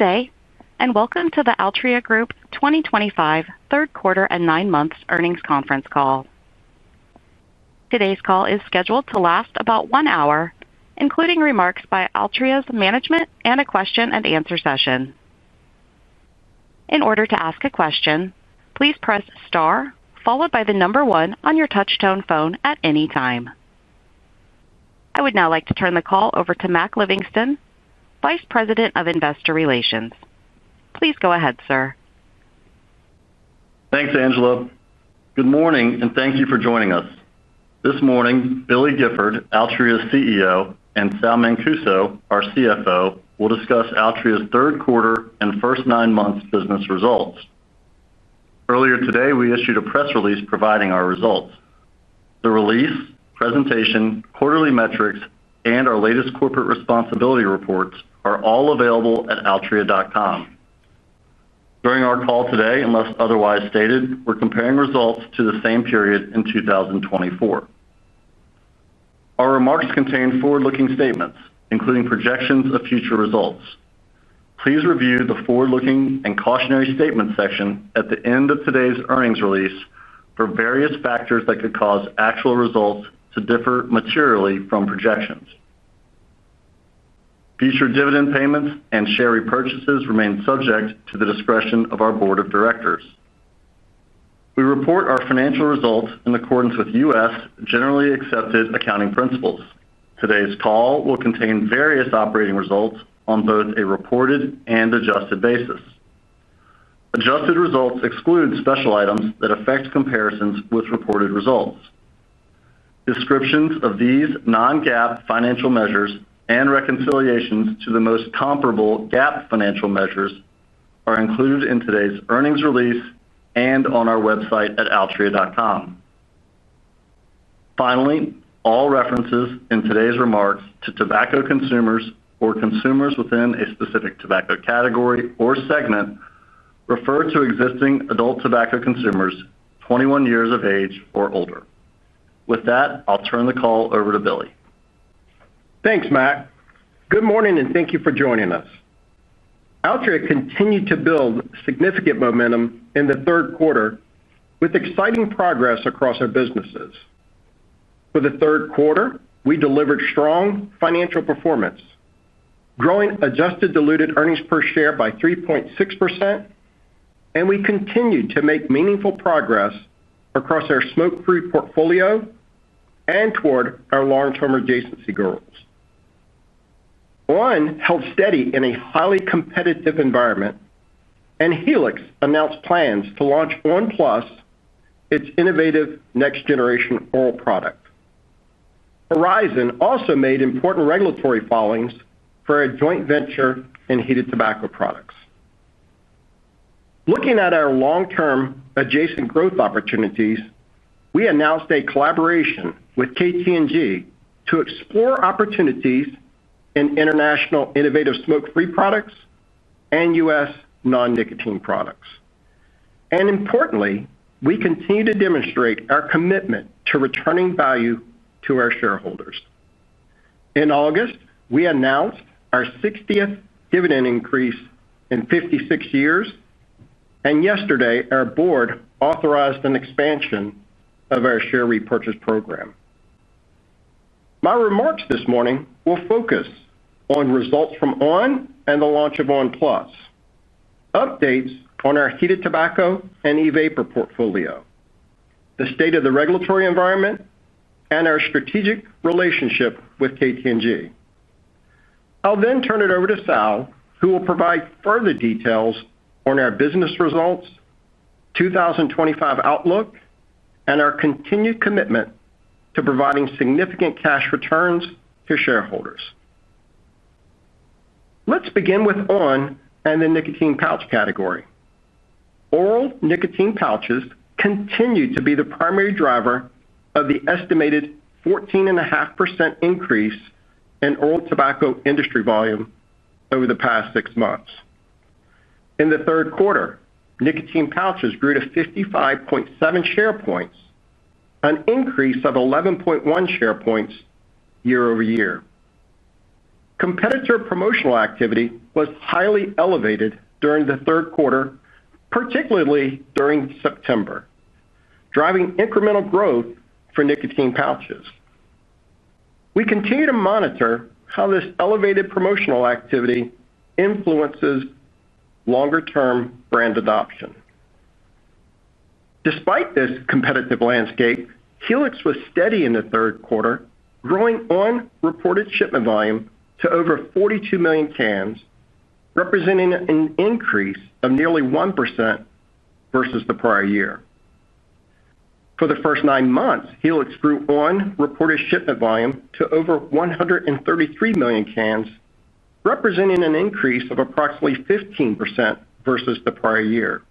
day, and welcome to the Altria Group 2025 third quarter and 9 months earnings conference call. Today's call is scheduled to last about 1 hour, including remarks by Altria's management and a question-and-answer session. In order to ask a question, please press star followed by the number 1 on your touch-tone phone at any time. I would now like to turn the call over to Mac Livingston, Vice President of Investor Relations. Please go ahead, sir. Thanks, Angela. Good morning, and thank you for joining us. This morning, Billy Gifford, Altria's CEO, and Sal Mancuso, our CFO, will discuss Altria's third quarter and first 9 months business results. Earlier today, we issued a press release providing our results. The release, presentation, quarterly metrics, and our latest corporate responsibility reports are all available at altria.com. During our call today, unless otherwise stated, we're comparing results to the same period in 2024. Our remarks contain forward-looking statements, including projections of future results. Please review the forward-looking and cautionary statements section at the end of today's earnings release for various factors that could cause actual results to differ materially from projections. Future dividend payments and share repurchases remain subject to the discretion of our board of directors. We report our financial results in accordance with U.S. generally accepted accounting principles. Today's call will contain various operating results on both a reported and adjusted basis. Adjusted results exclude special items that affect comparisons with reported results. Descriptions of these non-GAAP financial measures and reconciliations to the most comparable GAAP financial measures are included in today's earnings release and on our website at altria.com. Finally, all references in today's remarks to tobacco consumers or consumers within a specific tobacco category or segment refer to existing adult tobacco consumers 21 years of age or older. With that, I'll turn the call over to Billy. Thanks, Mac. Good morning, and thank you for joining us. Altria continued to build significant momentum in the third quarter with exciting progress across our businesses. For the third quarter, we delivered strong financial performance, growing adjusted diluted earnings per share by 3.6%, and we continued to make meaningful progress across our smoke-free portfolio and toward our long-term adjacency goals. On! held steady in a highly competitive environment, and Helix announced plans to launch on! PLUS, its innovative next-generation oral product. Horizon also made important regulatory filings for a joint venture in heated tobacco products. Looking at our long-term adjacent growth opportunities, we announced a collaboration with KT&G to explore opportunities in international innovative smoke-free products and U.S. non-nicotine products. Importantly, we continue to demonstrate our commitment to returning value to our shareholders. In August, we announced our 60th dividend increase in 56 years, and yesterday, our board authorized an expansion of our share repurchase program. My remarks this morning will focus on results from on! and the launch of on! PLUS, updates on our heated tobacco and e-vapor portfolio, the state of the regulatory environment, and our strategic relationship with KT&G. I'll then turn it over to Sal, who will provide further details on our business results, 2025 outlook, and our continued commitment to providing significant cash returns to shareholders. Let's begin with on! and the nicotine pouch category. Oral nicotine pouches continue to be the primary driver of the estimated 14.5% increase in oral tobacco industry volume over the past 6 months. In the third quarter, nicotine pouches grew to 55.7 share points, an increase of 11.1 share points year over year. Competitor promotional activity was highly elevated during the third quarter, particularly during September, driving incremental growth for nicotine pouches. We continue to monitor how this elevated promotional activity influences longer-term brand adoption. Despite this competitive landscape, Helix was steady in the third quarter, growing on reported shipment volume to over 42 million cans, representing an increase of nearly 1% versus the prior year. For the first 9 months, Helix grew on reported shipment volume to over 133 million cans, representing an increase of approximately 15% versus the prior year.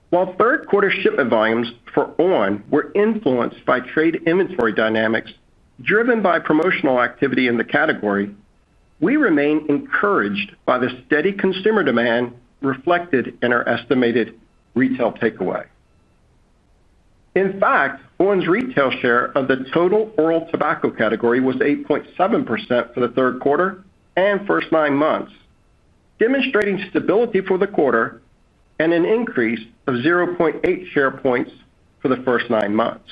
While third quarter shipment volumes for on were influenced by trade inventory dynamics driven by promotional activity in the category, we remain encouraged by the steady consumer demand reflected in our estimated retail takeaway. In fact, on's retail share of the total oral tobacco category was 8.7% for the third quarter and first 9 months, demonstrating stability for the quarter and an increase of 0.8 share points for the first 9 months.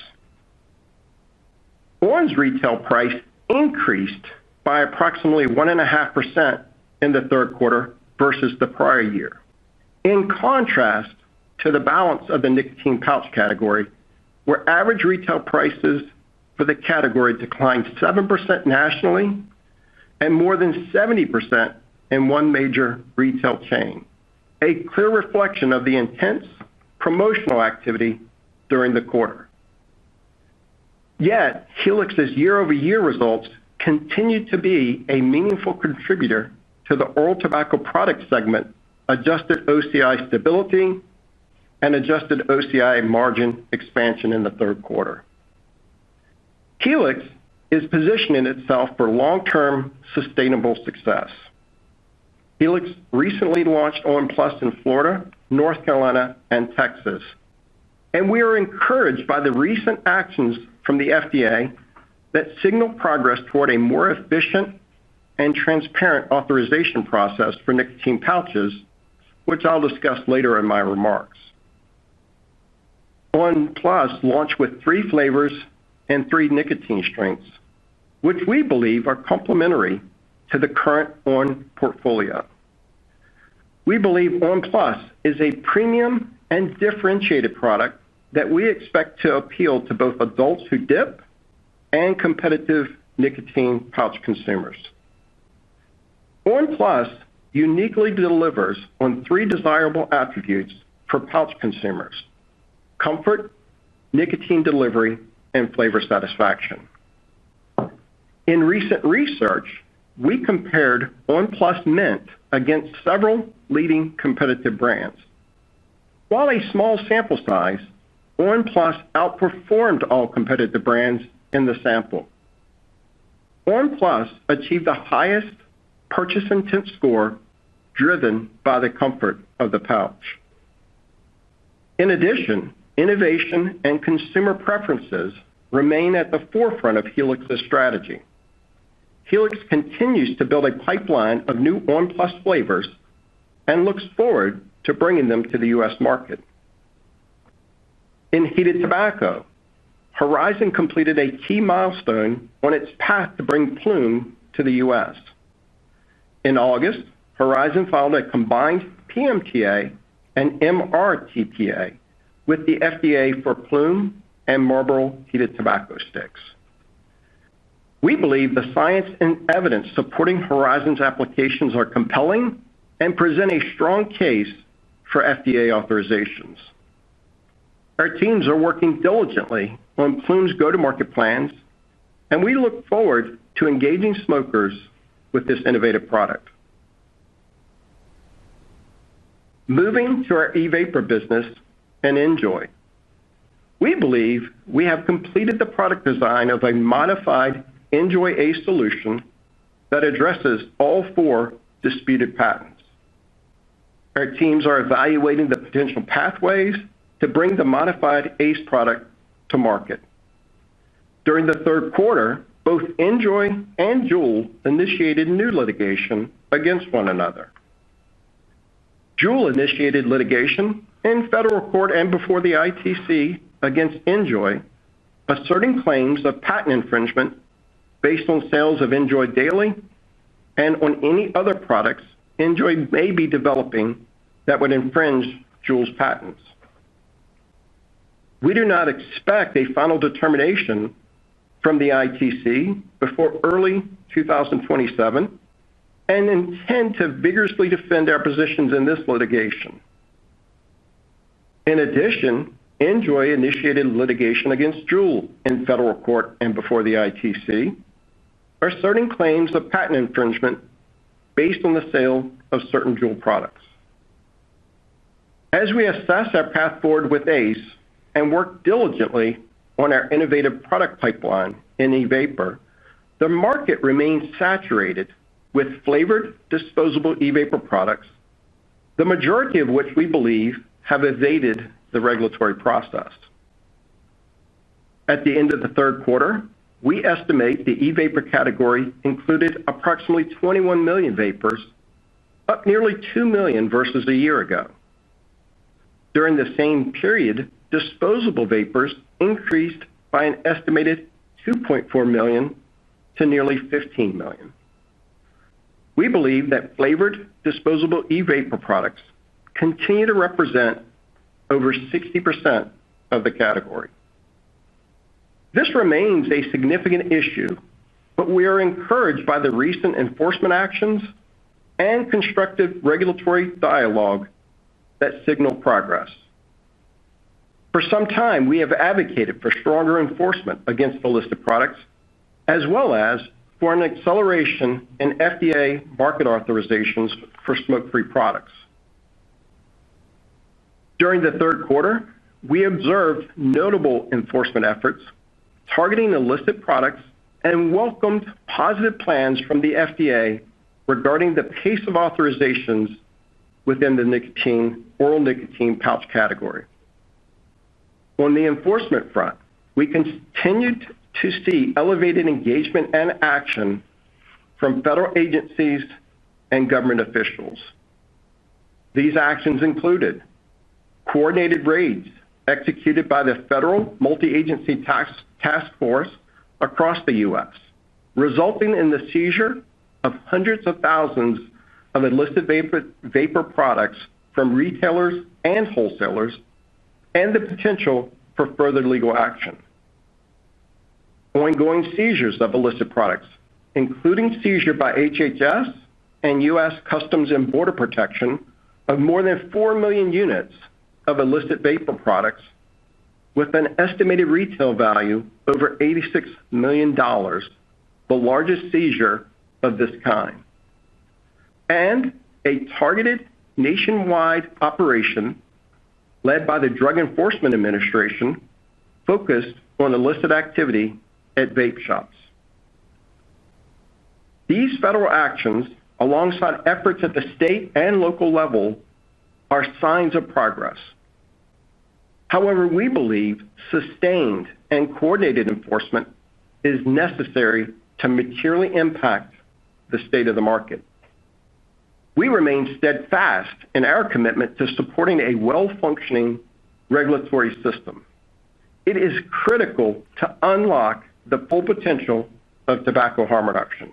on's retail price increased by approximately 1.5% in the third quarter versus the prior year, in contrast to the balance of the nicotine pouch category, where average retail prices for the category declined 7% nationally and more than 70% in one major retail chain, a clear reflection of the intense promotional activity during the quarter. Yet, Helix's year-over-year results continue to be a meaningful contributor to the oral tobacco product segment, adjusted OCI stability and adjusted OCI margin expansion in the third quarter. Helix is positioning itself for long-term sustainable success. Helix recently launched on! PLUS in Florida, North Carolina, and Texas, and we are encouraged by the recent actions from the FDA that signal progress toward a more efficient and transparent authorization process for nicotine pouches, which I'll discuss later in my remarks. on! PLUS launched with 3 flavors and 3 nicotine strengths, which we believe are complementary to the current on! portfolio. We believe on! PLUS is a premium and differentiated product that we expect to appeal to both adults who dip and competitive nicotine pouch consumers. on! PLUS uniquely delivers on 3 desirable attributes for pouch consumers: comfort, nicotine delivery, and flavor satisfaction. In recent research, we compared on! PLUS Mint against several leading competitive brands. While a small sample size, on! PLUS outperformed all competitive brands in the sample. on! PLUS achieved the highest purchase intent score driven by the comfort of the pouch. In addition, innovation and consumer preferences remain at the forefront of Helix's strategy. Helix continues to build a pipeline of new on! PLUS flavors and looks forward to bringing them to the U.S. market. In heated tobacco, Horizon completed a key milestone on its path to bring Plume to the U.S. In August, Horizon filed a combined PMTA and MRTPA with the FDA for Plume and Marlboro heated tobacco sticks. We believe the science and evidence supporting Horizon's applications are compelling and present a strong case for FDA authorizations. Our teams are working diligently on Plume's go-to-market plans, and we look forward to engaging smokers with this innovative product. Moving to our e-vapor business and NJOY. We believe we have completed the product design of a modified NJOY ACE solution that addresses all 4 disputed patents. Our teams are evaluating the potential pathways to bring the modified ACE product to market. During the third quarter, both NJOY and JUUL initiated new litigation against one another. JUUL initiated litigation in federal court and before the ITC against NJOY, asserting claims of patent infringement based on sales of NJOY Daily and on any other products NJOY may be developing that would infringe JUUL's patents. We do not expect a final determination from the ITC before early 2027 and intend to vigorously defend our positions in this litigation. In addition, NJOY initiated litigation against JUUL in federal court and before the ITC, asserting claims of patent infringement based on the sale of certain JUUL products. As we assess our path forward with ACE and work diligently on our innovative product pipeline in e-vapor, the market remains saturated with flavored disposable e-vapor products, the majority of which we believe have evaded the regulatory process. At the end of the third quarter, we estimate the e-vapor category included approximately 21 million vapors, up nearly 2 million versus a year ago. During the same period, disposable vapors increased by an estimated 2.4 million to nearly 15 million. We believe that flavored disposable e-vapor products continue to represent over 60% of the category. This remains a significant issue, but we are encouraged by the recent enforcement actions and constructive regulatory dialogue that signal progress. For some time, we have advocated for stronger enforcement against illicit products, as well as for an acceleration in FDA market authorizations for smoke-free products. During the third quarter, we observed notable enforcement efforts targeting illicit products and welcomed positive plans from the FDA regarding the pace of authorizations within the oral nicotine pouch category. On the enforcement front, we continued to see elevated engagement and action from federal agencies and government officials. These actions included coordinated raids executed by the Federal Multi-Agency Task Force across the U.S., resulting in the seizure of hundreds of thousands of illicit vapor products from retailers and wholesalers, and the potential for further legal action. Ongoing seizures of illicit products, including seizure by HHS and U.S. Customs and Border Protection of more than 4 million units of illicit vapor products with an estimated retail value over $86 million, the largest seizure of this kind. And a targeted nationwide operation led by the Drug Enforcement Administration focused on illicit activity at vape shops. These federal actions, alongside efforts at the state and local level, are signs of progress. However, we believe sustained and coordinated enforcement is necessary to materially impact the state of the market. We remain steadfast in our commitment to supporting a well-functioning regulatory system. It is critical to unlock the full potential of tobacco harm reduction.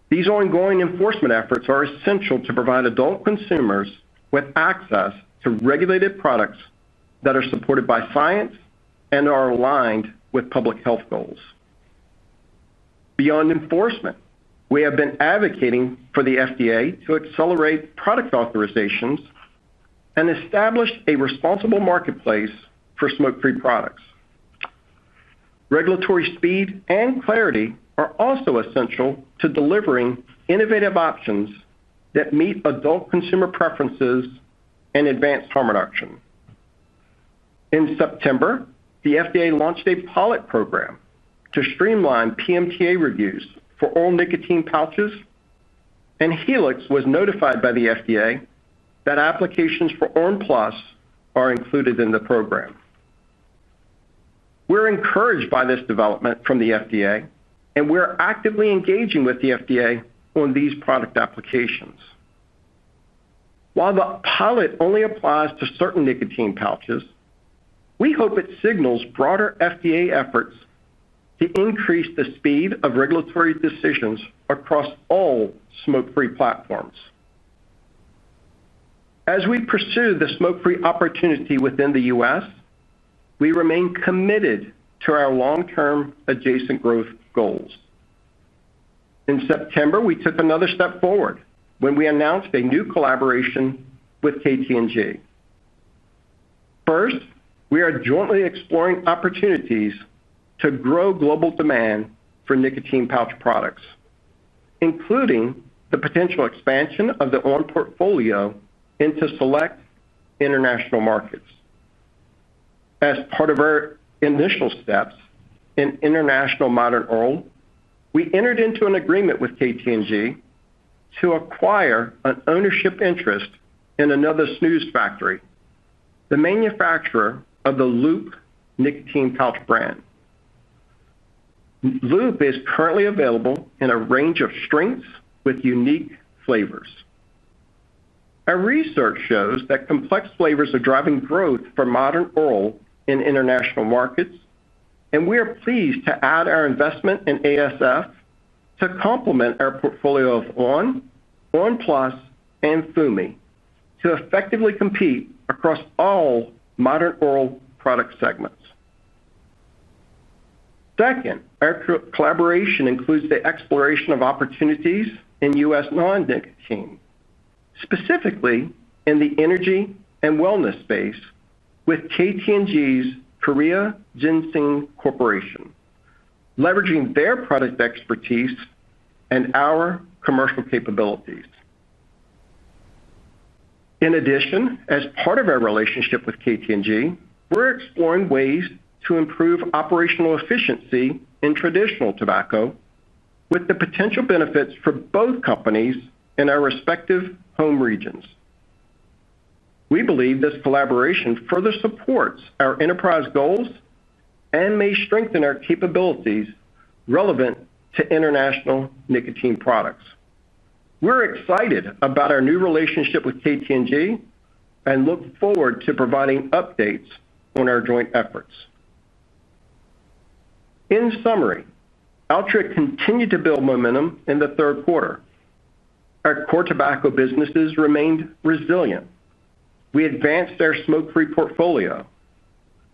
These ongoing enforcement efforts are essential to provide adult consumers with access to regulated products that are supported by science and are aligned with public health goals. Beyond enforcement, we have been advocating for the FDA to accelerate product authorizations and establish a responsible marketplace for smoke-free products. Regulatory speed and clarity are also essential to delivering innovative options that meet adult consumer preferences and advance harm reduction. In September, the FDA launched a pilot program to streamline PMTA reviews for oral nicotine pouches, and Helix was notified by the FDA that applications for on! PLUS are included in the program. We're encouraged by this development from the FDA, and we're actively engaging with the FDA on these product applications. While the pilot only applies to certain nicotine pouches, we hope it signals broader FDA efforts to increase the speed of regulatory decisions across all smoke-free platforms. As we pursue the smoke-free opportunity within the U.S., we remain committed to our long-term adjacent growth goals. In September, we took another step forward when we announced a new collaboration with KT&G. First, we are jointly exploring opportunities to grow global demand for nicotine pouch products, including the potential expansion of the on! portfolio into select international markets. As part of our initial steps in international modern oral, we entered into an agreement with KT&G to acquire an ownership interest in another snus factory, the manufacturer of the Loop nicotine pouch brand. Loop is currently available in a range of strengths with unique flavors. Our research shows that complex flavors are driving growth for modern oral in international markets, and we are pleased to add our investment in ASF to complement our portfolio of on! Plus, and Fumi to effectively compete across all modern oral product segments. Second, our collaboration includes the exploration of opportunities in U.S. non-nicotine, specifically in the energy and wellness space with KT&G's Korea Ginseng Corporation, leveraging their product expertise and our commercial capabilities. In addition, as part of our relationship with KT&G, we're exploring ways to improve operational efficiency in traditional tobacco with the potential benefits for both companies in our respective home regions. We believe this collaboration further supports our enterprise goals and may strengthen our capabilities relevant to international nicotine products. We're excited about our new relationship with KT&G and look forward to providing updates on our joint efforts. In summary, Altria continued to build momentum in the third quarter. Our core tobacco businesses remained resilient. We advanced our smoke-free portfolio,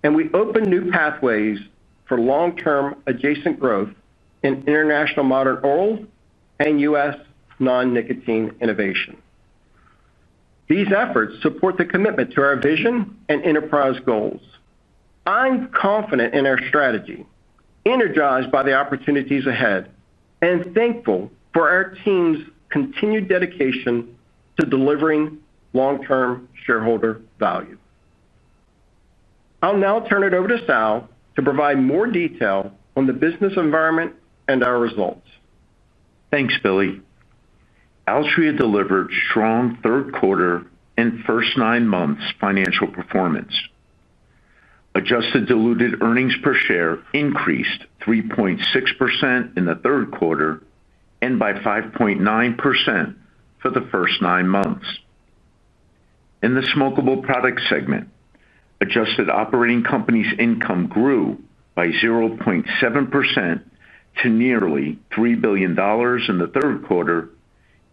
and we opened new pathways for long-term adjacent growth in international modern oral and U.S. non-nicotine innovation. These efforts support the commitment to our vision and enterprise goals. I'm confident in our strategy, energized by the opportunities ahead, and thankful for our team's continued dedication to delivering long-term shareholder value. I'll now turn it over to Sal to provide more detail on the business environment and our results. Thanks, Billy. Altria delivered strong third quarter and first 9 months financial performance. Adjusted diluted earnings per share increased 3.6% in the third quarter and by 5.9% for the first 9 months. In the smokable product segment, adjusted operating companies income grew by 0.7% to nearly $3 billion in the third quarter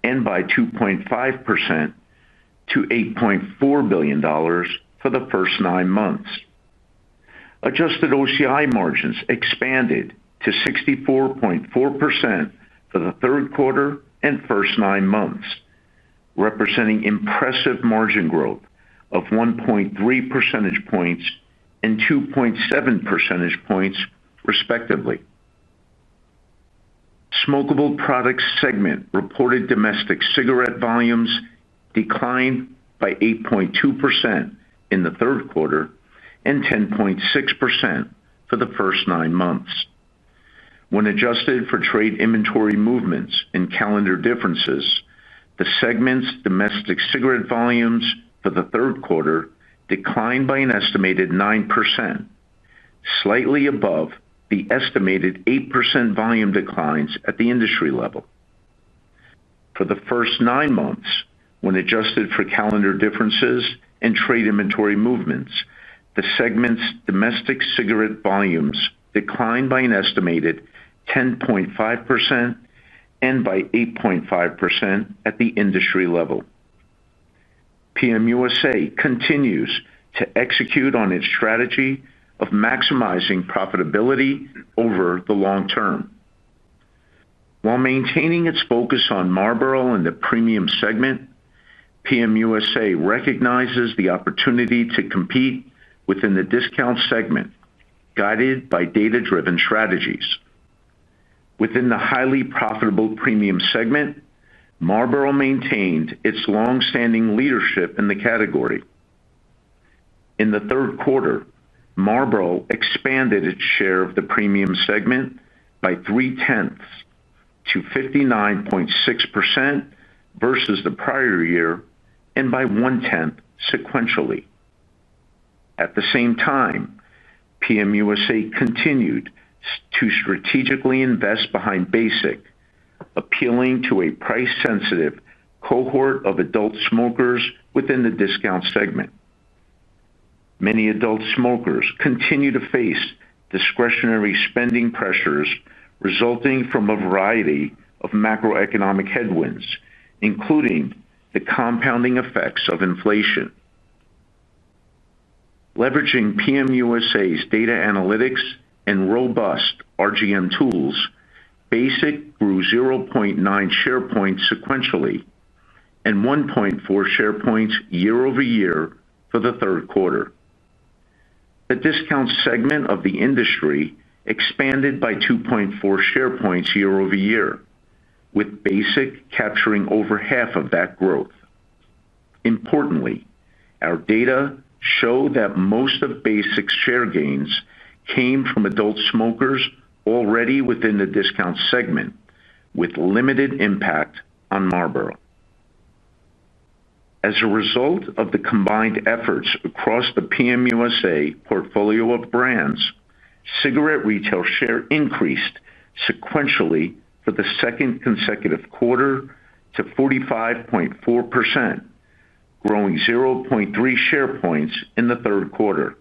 and by 2.5% to $8.4 billion for the first 9 months. Adjusted OCI margins expanded to 64.4% for the third quarter and first 9 months, representing impressive margin growth of 1.3 percentage points and 2.7 percentage points, respectively. Smokable products segment reported domestic cigarette volumes declined by 8.2% in the third quarter and 10.6% for the first 9 months. When adjusted for trade inventory movements and calendar differences, the segment's domestic cigarette volumes for the third quarter declined by an estimated 9%, slightly above the estimated 8% volume declines at the industry level. For the first 9 months, when adjusted for calendar differences and trade inventory movements, the segment's domestic cigarette volumes declined by an estimated 10.5% and by 8.5% at the industry level. PM USA continues to execute on its strategy of maximizing profitability over the long term. While maintaining its focus on Marlboro and the premium segment, PM USA recognizes the opportunity to compete within the discount segment, guided by data-driven strategies. Within the highly profitable premium segment, Marlboro maintained its long-standing leadership in the category. In the third quarter, Marlboro expanded its share of the premium segment by 0.3 to 59.6% versus the prior year and by 0.1 sequentially. At the same time, PM USA continued to strategically invest behind Basic, appealing to a price-sensitive cohort of adult smokers within the discount segment. Many adult smokers continue to face discretionary spending pressures resulting from a variety of macroeconomic headwinds, including the compounding effects of inflation. Leveraging PM USA's data analytics and robust RGM tools, Basic grew 0.9 share points sequentially and 1.4 share points year over year for the third quarter. The discount segment of the industry expanded by 2.4 share points year over year, with Basic capturing over half of that growth. Importantly, our data show that most of Basic's share gains came from adult smokers already within the discount segment, with limited impact on Marlboro. As a result of the combined efforts across the PM USA portfolio of brands, cigarette retail share increased sequentially for the second consecutive quarter to 45.4%, growing 0.3 share points in the third quarter.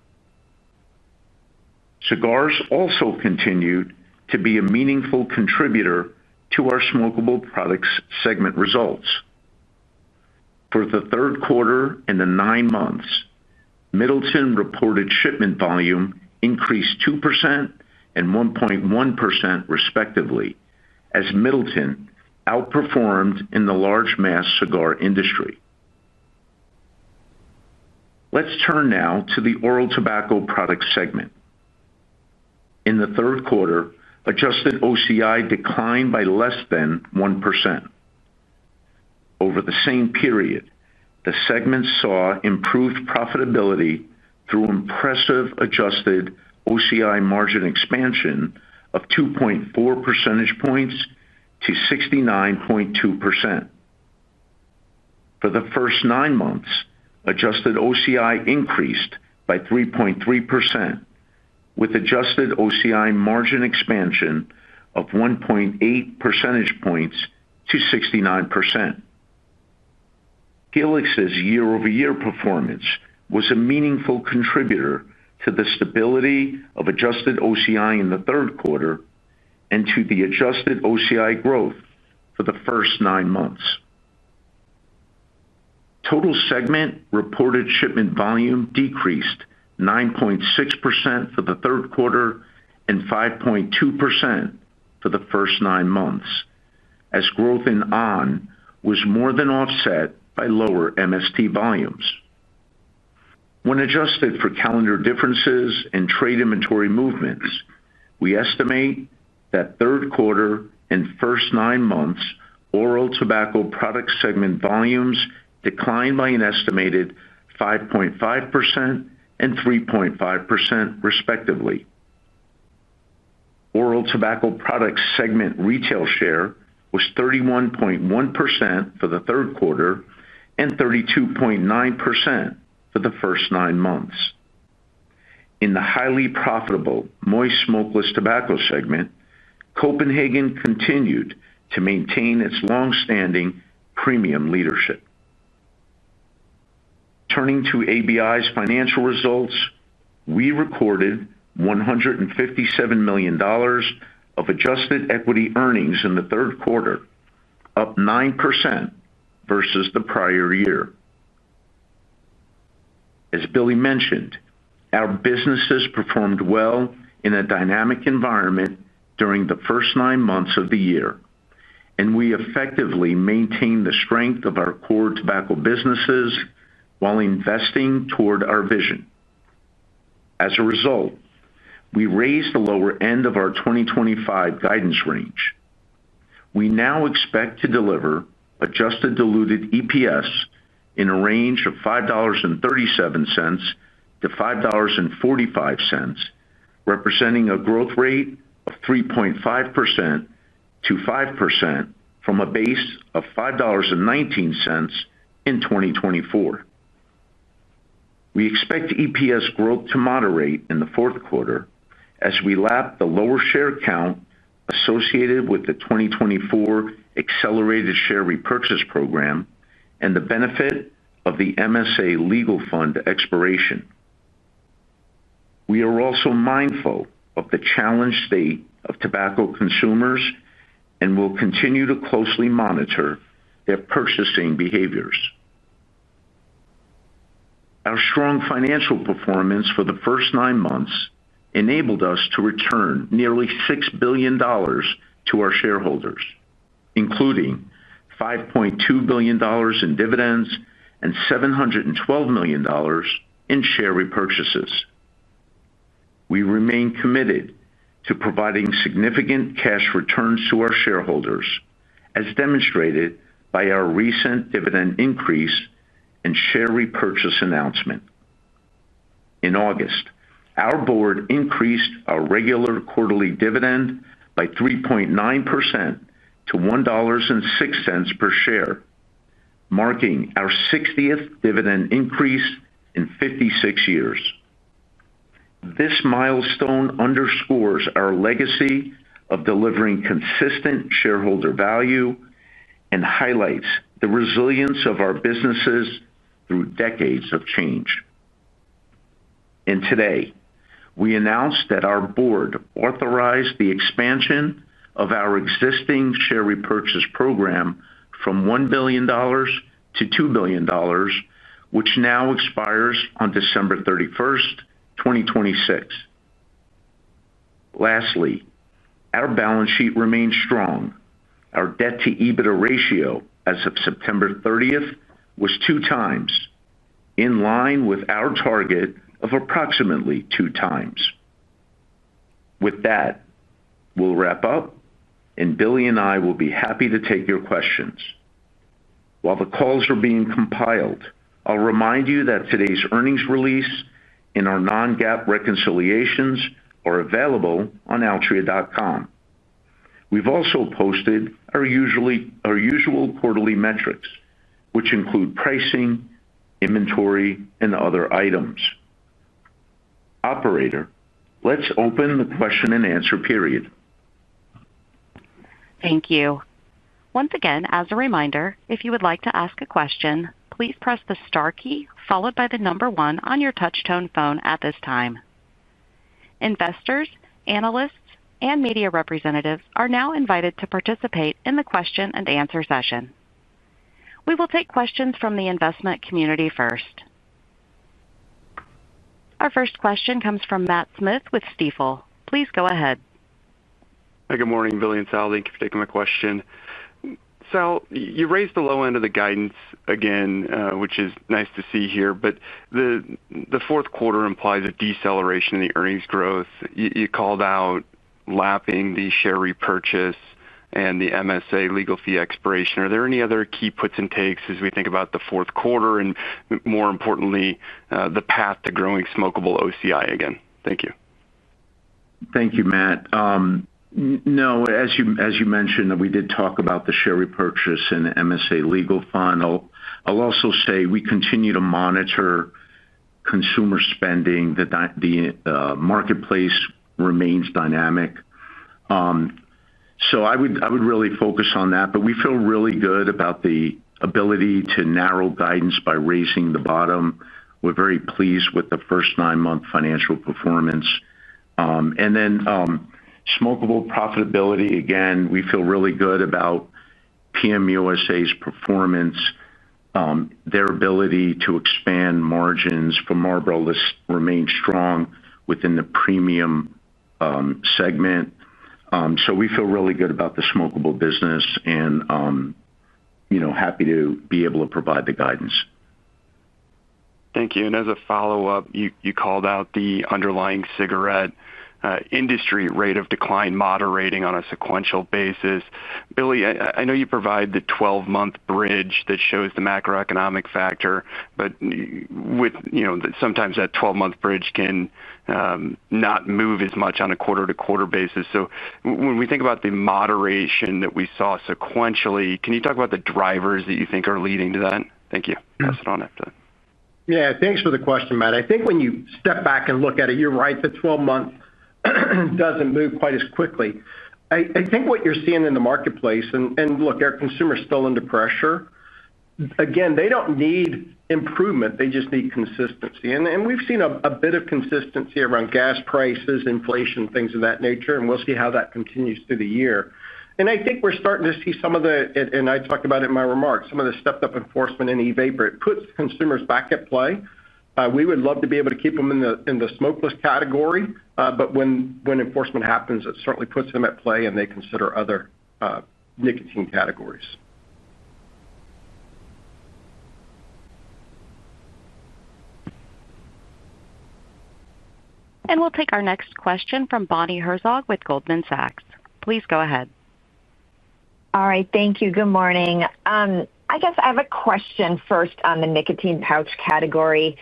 Cigars also continued to be a meaningful contributor to our smokable products segment results. For the third quarter and the 9 months, Middleton reported shipment volume increased 2% and 1.1% respectively, as Middleton outperformed in the large mass cigar industry. Let's turn now to the oral tobacco products segment. In the third quarter, adjusted OCI declined by less than 1%. Over the same period, the segment saw improved profitability through impressive adjusted OCI margin expansion of 2.4 percentage points to 69.2%. For the first 9 months, adjusted OCI increased by 3.3%, with adjusted OCI margin expansion of 1.8 percentage points to 69%. Helix's year-over-year performance was a meaningful contributor to the stability of adjusted OCI in the third quarter and to the adjusted OCI growth for the first 9 months. Total segment reported shipment volume decreased 9.6% for the third quarter and 5.2% for the first 9 months, as growth in ON was more than offset by lower MST volumes. When adjusted for calendar differences and trade inventory movements, we estimate that third quarter and first 9 months oral tobacco product segment volumes declined by an estimated 5.5% and 3.5% respectively. Oral tobacco products segment retail share was 31.1% for the third quarter and 32.9% for the first 9 months. In the highly profitable moist smokeless tobacco segment, Copenhagen continued to maintain its long-standing premium leadership. Turning to ABI's financial results, we recorded $157 million of adjusted equity earnings in the third quarter, up 9% versus the prior year. As Billy mentioned, our businesses performed well in a dynamic environment during the first 9 months of the year, and we effectively maintained the strength of our core tobacco businesses while investing toward our vision. As a result, we raised the lower end of our 2025 guidance range. We now expect to deliver adjusted diluted EPS in a range of $5.37 to $5.45, representing a growth rate of 3.5% to 5% from a base of $5.19 in 2024. We expect EPS growth to moderate in the fourth quarter as we lap the lower share count associated with the 2024 accelerated share repurchase program and the benefit of the MSA legal fund expiration. We are also mindful of the challenged state of tobacco consumers and will continue to closely monitor their purchasing behaviors. Our strong financial performance for the first 9 months enabled us to return nearly $6 billion to our shareholders, including $5.2 billion in dividends and $712 million in share repurchases. We remain committed to providing significant cash returns to our shareholders, as demonstrated by our recent dividend increase and share repurchase announcement. In August, our board increased our regular quarterly dividend by 3.9% to $1.06 per share, marking our 60th dividend increase in 56 years. This milestone underscores our legacy of delivering consistent shareholder value and highlights the resilience of our businesses through decades of change. And today, we announced that our board authorized the expansion of our existing share repurchase program from $1 billion to $2 billion, which now expires on December 31st, 2026. Lastly, our balance sheet remains strong. Our debt-to-EBITDA ratio as of September 30th was 2 times, in line with our target of approximately 2 times. With that, we'll wrap up, and Billy and I will be happy to take your questions. While the calls are being compiled, I'll remind you that today's earnings release and our non-GAAP reconciliations are available on altria.com. We've also posted our usual quarterly metrics, which include pricing, inventory, and other items. Operator, let's open the question and answer period. Thank you. Once again, as a reminder, if you would like to ask a question, please press the star key followed by the number 1 on your touch-tone phone at this time. Investors, analysts, and media representatives are now invited to participate in the question and answer session. We will take questions from the investment community first. Our first question comes from Matt Smith with Stifel. Please go ahead. Hi, good morning, Billy and Sal. Thank you for taking my question. Sal, you raised the low end of the guidance again, which is nice to see here, but the fourth quarter implies a deceleration in the earnings growth. You called out lapping the share repurchase and the MSA legal fee expiration. Are there any other key puts and takes as we think about the fourth quarter and, more importantly, the path to growing smokable OCI again? Thank you. Thank you, Matt. No, as you mentioned, we did talk about the share repurchase and MSA legal fund. I'll also say we continue to monitor consumer spending. The marketplace remains dynamic. So I would really focus on that. But we feel really good about the ability to narrow guidance by raising the bottom. We're very pleased with the first 9-month financial performance. And then smokable profitability, again, we feel really good about PM USA's performance, their ability to expand margins for Marlboro remain strong within the premium segment. So we feel really good about the smokable business and happy to be able to provide the guidance. Thank you. And as a follow-up, you called out the underlying cigarette industry rate of decline moderating on a sequential basis. Billy, I know you provide the 12-month bridge that shows the macroeconomic factor, but sometimes that 12-month bridge can not move as much on a quarter-to-quarter basis. So when we think about the moderation that we saw sequentially, can you talk about the drivers that you think are leading to that? Thank you. Pass it on after that. Yeah, thanks for the question, Matt. I think when you step back and look at it, you're right, the 12-month doesn't move quite as quickly. I think what you're seeing in the marketplace, and look, our consumers still under pressure. Again, they don't need improvement. They just need consistency. And we've seen a bit of consistency around gas prices, inflation, things of that nature, and we'll see how that continues through the year. And I think we're starting to see some of and I talked about it in my remarks, some of the stepped-up enforcement in e-vapor. It puts consumers back at play. We would love to be able to keep them in the smokeless category, but when enforcement happens, it certainly puts them at play and they consider other nicotine categories. And we'll take our next question from Bonnie Herzog with Goldman Sachs. Please go ahead. All right. Thank you. Good morning. I guess I have a question first on the nicotine pouch category.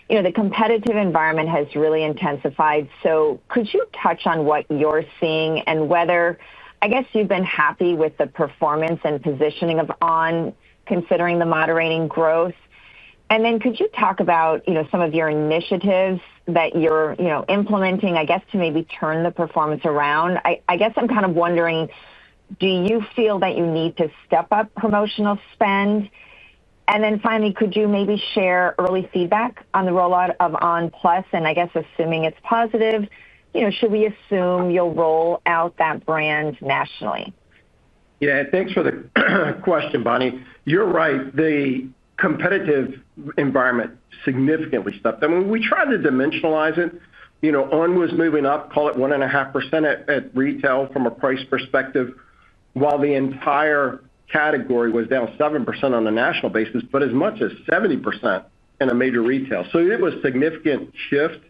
The competitive environment has really intensified. So could you touch on what you're seeing and whether, I guess, you've been happy with the performance and positioning of on! considering the moderating growth? And then could you talk about, some of your initiatives that you're, implementing, I guess, to maybe turn the performance around? I guess I'm kind of wondering, do you feel that you need to step up promotional spend? And then finally, could you maybe share early feedback on the rollout of on! PLUS? And I guess assuming it's positive, should we assume you'll roll out that brand nationally? Yeah, thanks for the question, Bonnie. You're right. The competitive environment significantly stepped. I mean, we tried to dimensionalize it. on! was moving up, call it 1.5% at retail from a price perspective, while the entire category was down 7% on a national basis, but as much as 70% in a major retail. So it was a significant shift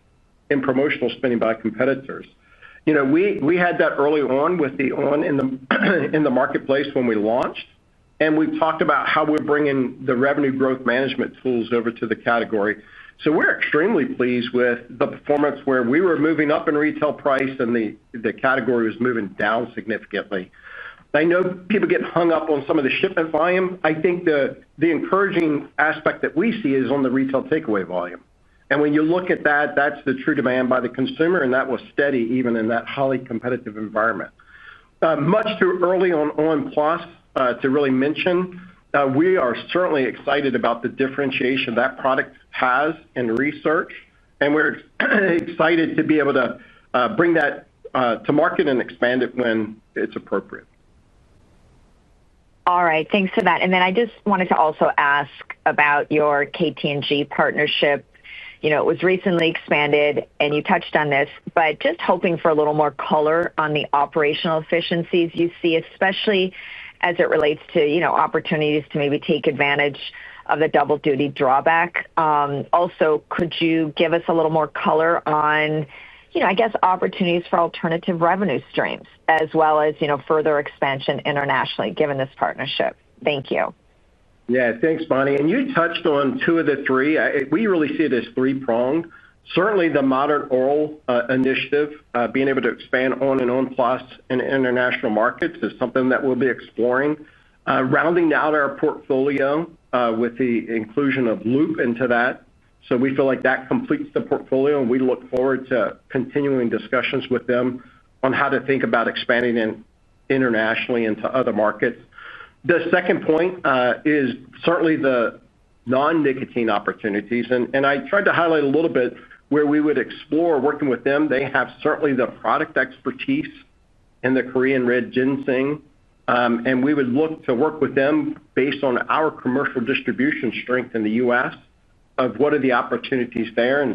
in promotional spending by competitors. We had that early on with the on! in the marketplace when we launched, and we've talked about how we're bringing the revenue growth management tools over to the category. So we're extremely pleased with the performance where we were moving up in retail price and the category was moving down significantly. I know people get hung up on some of the shipment volume. I think the encouraging aspect that we see is on the retail takeaway volume. And when you look at that, that's the true demand by the consumer, and that was steady even in that highly competitive environment. Much too early on PLUS to really mention. We are certainly excited about the differentiation that product has in research, and we're excited to be able to bring that to market and expand it when it's appropriate. All right. Thanks for that. And then I just wanted to also ask about your KT&G partnership. It was recently expanded, and you touched on this, but just hoping for a little more color on the operational efficiencies you see, especially as it relates to, opportunities to maybe take advantage of the double duty drawback. Also, could you give us a little more color on, I guess, opportunities for alternative revenue streams, as well as, further expansion internationally, given this partnership? Thank you. Yeah, thanks, Bonnie. And you touched on two of the three. We really see it as three-pronged. Certainly the modern oral initiative, being able to expand on! and on! PLUS in international markets is something that we'll be exploring. Rounding out our portfolio with the inclusion of Loop into that. We feel like that completes the portfolio, and we look forward to continuing discussions with them on how to think about expanding internationally into other markets. The second point is certainly the non-nicotine opportunities. I tried to highlight a little bit where we would explore working with them. They have certainly the product expertise in the Korean red ginseng. We would look to work with them based on our commercial distribution strength in the U.S. of what are the opportunities there.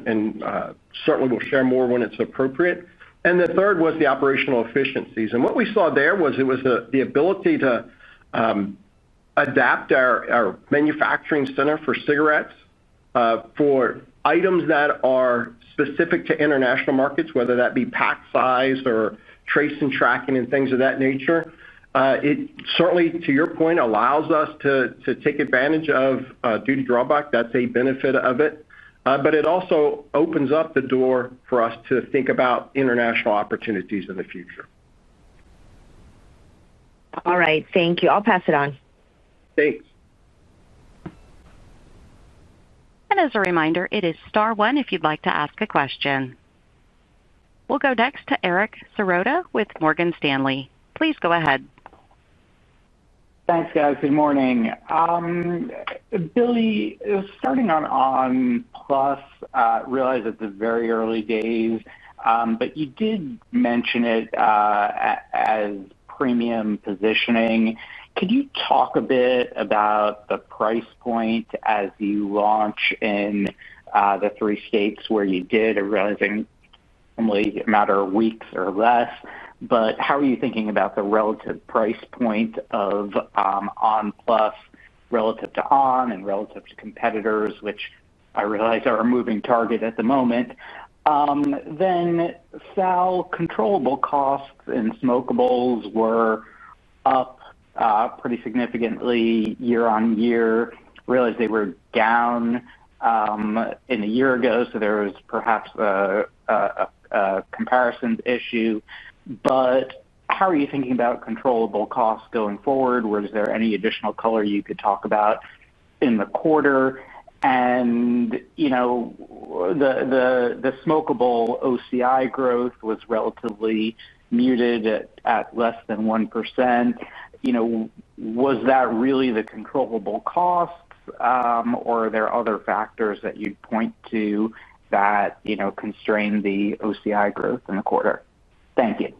Certainly we'll share more when it's appropriate. The third was the operational efficiencies. What we saw there was the ability to adapt our manufacturing center for cigarettes for items that are specific to international markets, whether that be pack size or trace and tracking and things of that nature. It certainly, to your point, allows us to take advantage of duty drawback. That's a benefit of it. It also opens up the door for us to think about international opportunities in the future. All right. Thank you. I'll pass it on. Thanks. As a reminder, it is star one if you'd like to ask a question. We'll go next to Eric Serotta with Morgan Stanley. Please go ahead. Thanks, guys. Good morning. Billy, starting on Plus, realize it's the very early days, but you did mention it as premium positioning. Could you talk a bit about the price point as you launch in the 3 states where you did, realizing only a matter of weeks or less, but how are you thinking about the relative price point of on! Plus relative to on! and relative to competitors, which I realize are a moving target at the moment? Then, Sal, controllable costs in smokables were up pretty significantly year on year. Realized they were down in a year ago, so there was perhaps a comparison issue. But how are you thinking about controllable costs going forward? Was there any additional color you could talk about in the quarter? And, the smokable OCI growth was relatively muted at less than 1%. Was that really the controllable costs, or are there other factors that you'd point to that, constrain the OCI growth in the quarter? Thank you.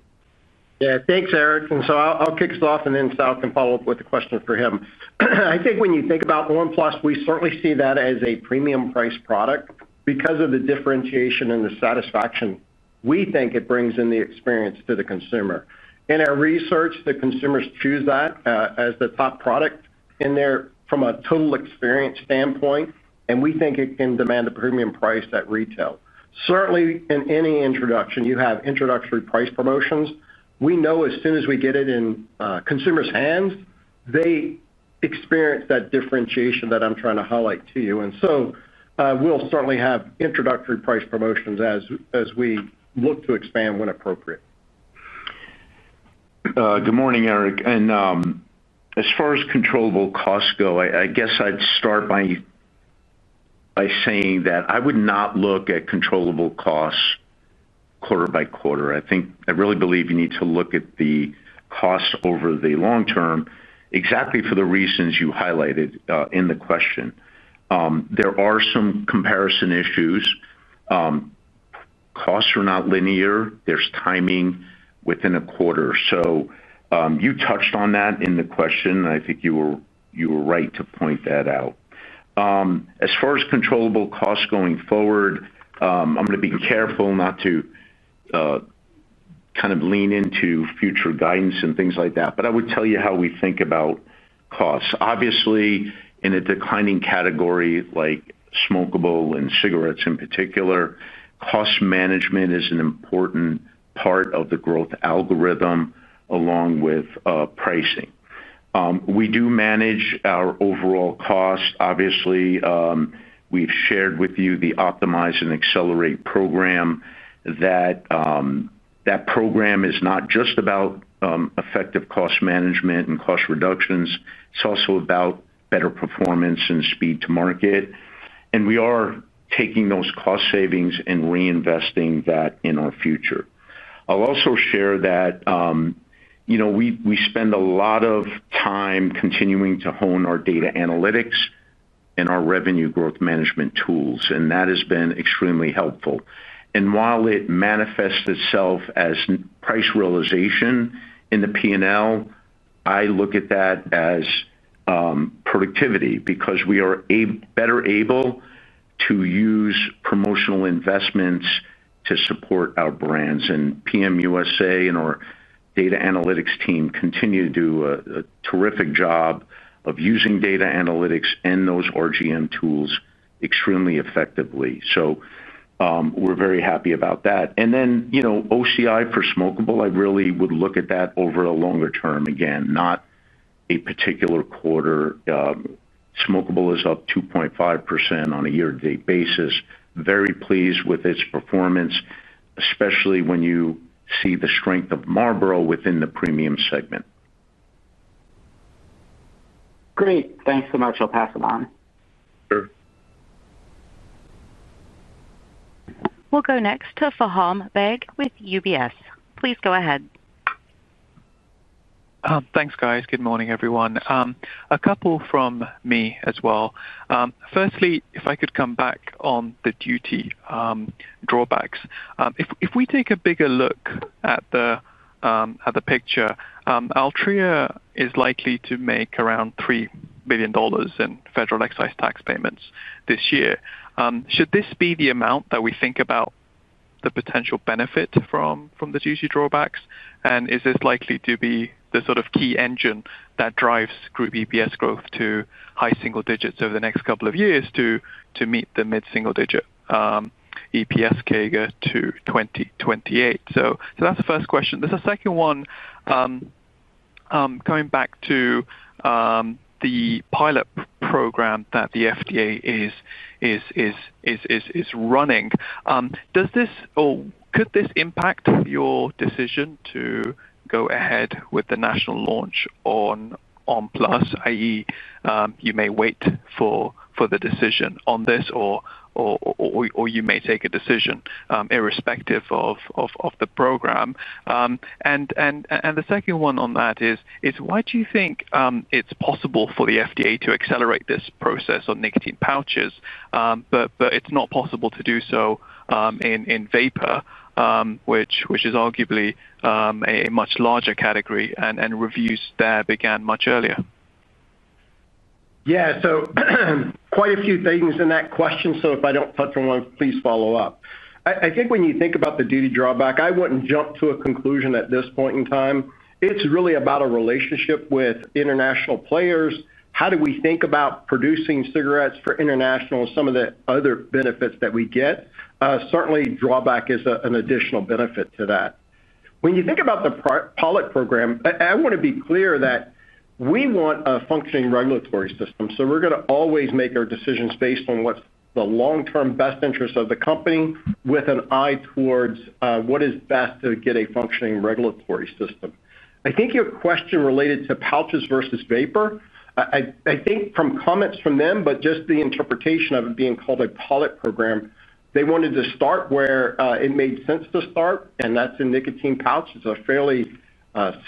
Yeah, thanks, Eric. And so I'll kick us off, and then Sal can follow up with a question for him. I think when you think about on! Plus, we certainly see that as a premium price product because of the differentiation and the satisfaction we think it brings in the experience to the consumer. In our research, the consumers choose that as the top product in there from a total experience standpoint, and we think it can demand a premium price at retail. Certainly, in any introduction, you have introductory price promotions. We know as soon as we get it in consumers' hands, they experience that differentiation that I'm trying to highlight to you. And so we'll certainly have introductory price promotions as we look to expand when appropriate. Good morning, Eric. And as far as controllable costs go, I guess I'd start by saying that I would not look at controllable costs quarter by quarter. I really believe you need to look at the costs over the long term, exactly for the reasons you highlighted in the question. There are some comparison issues. Costs are not linear. There's timing within a quarter. So you touched on that in the question. I think you were right to point that out. As far as controllable costs going forward, I'm going to be careful not to kind of lean into future guidance and things like that. But I would tell you how we think about costs. Obviously, in a declining category like smokable and cigarettes in particular, cost management is an important part of the growth algorithm along with pricing. We do manage our overall cost. Obviously, we've shared with you the Optimize and Accelerate program. That program is not just about effective cost management and cost reductions. It's also about better performance and speed to market. And we are taking those cost savings and reinvesting that in our future. I'll also share that we spend a lot of time continuing to hone our data analytics and our revenue growth management tools, and that has been extremely helpful. And while it manifests itself as price realization in the P&L, I look at that as productivity, because we are better able to use promotional investments to support our brands. And PM USA and our data analytics team continue to do a terrific job of using data analytics and those RGM tools extremely effectively. So we're very happy about that. And then, OCI for smokable, I really would look at that over a longer term. Again, not a particular quarter. Smokable is up 2.5% on a year-to-date basis. Very pleased with its performance, especially when you see the strength of Marlboro within the premium segment. Great. Thanks so much. I'll pass it on. Sure. We'll go next to Faham Baig with UBS. Please go ahead. Thanks, guys. Good morning, everyone. A couple from me as well. Firstly, if I could come back on the duty drawbacks. If we take a bigger look at the picture, Altria is likely to make around $3 billion in federal excise tax payments this year. Should this be the amount that we think about the potential benefit from the duty drawbacks? And is this likely to be the sort of key engine that drives group EPS growth to high single digits over the next couple of years to meet the mid-single digit EPS CAGR to 2028? So that's the first question. There's a second one, coming back to the pilot program that the FDA is running. Does this, or could this impact your decision to go ahead with the national launch on Plus, i.e., you may wait for the decision on this, or you may take a decision irrespective of the program. And the second one on that is why do you think it's possible for the FDA to accelerate this process on nicotine pouches, but it's not possible to do so in vapor, which is arguably a much larger category, and reviews there began much earlier? Yeah, so quite a few things in that question, so if I don't touch on one, please follow up. I think when you think about the duty drawback, I wouldn't jump to a conclusion at this point in time. It's really about a relationship with international players. How do we think about producing cigarettes for international and some of the other benefits that we get? Certainly, drawback is an additional benefit to that. When you think about the pilot program, I want to be clear that we want a functioning regulatory system. So we're going to always make our decisions based on what's the long-term best interest of the company, with an eye towards what is best to get a functioning regulatory system. I think your question related to pouches versus vapor, I think from comments from them, but just the interpretation of it being called a pilot program, they wanted to start where it made sense to start, and that's in nicotine pouch. It's a fairly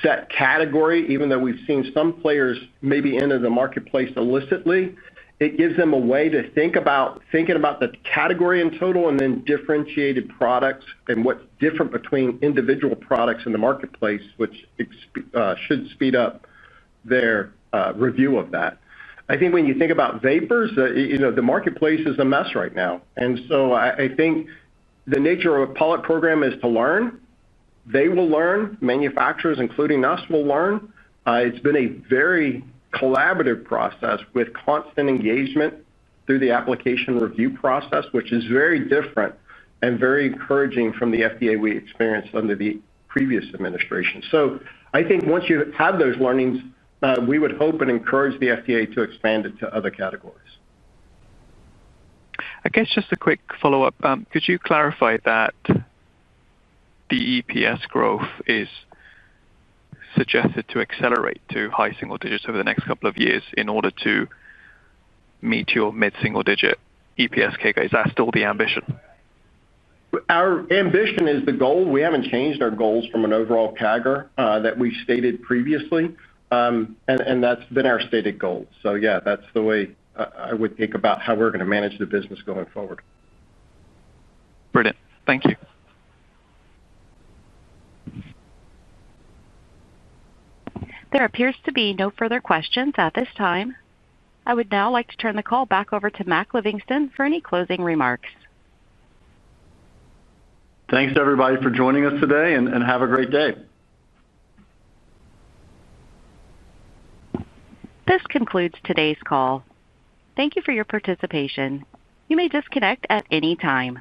set category, even though we've seen some players maybe enter the marketplace illicitly. It gives them a way to thinking about the category in total, and then differentiated products and what's different between individual products in the marketplace, which should speed up their review of that. I think when you think about vapors, the marketplace is a mess right now. And so I think the nature of a pilot program is to learn. They will learn. Manufacturers, including us, will learn. It's been a very collaborative process with constant engagement through the application review process, which is very different and very encouraging from the FDA we experienced under the previous administration. So I think once you have those learnings, we would hope and encourage the FDA to expand it to other categories. I guess just a quick follow-up. Could you clarify that the EPS growth is suggested to accelerate to high single digits over the next couple of years in order to meet your mid-single digit EPS CAGR. Is that still the ambition? Our ambition is the goal. We haven't changed our goals from an overall CAGR that we stated previously, and that's been our stated goal. So yeah, that's the way I would think about how we're going to manage the business going forward. Brilliant. Thank you. There appears to be no further questions at this time. I would now like to turn the call back over to Mac Livingston for any closing remarks. Thanks, everybody, for joining us today, and have a great day. This concludes today's call. Thank you for your participation. You may disconnect at any time.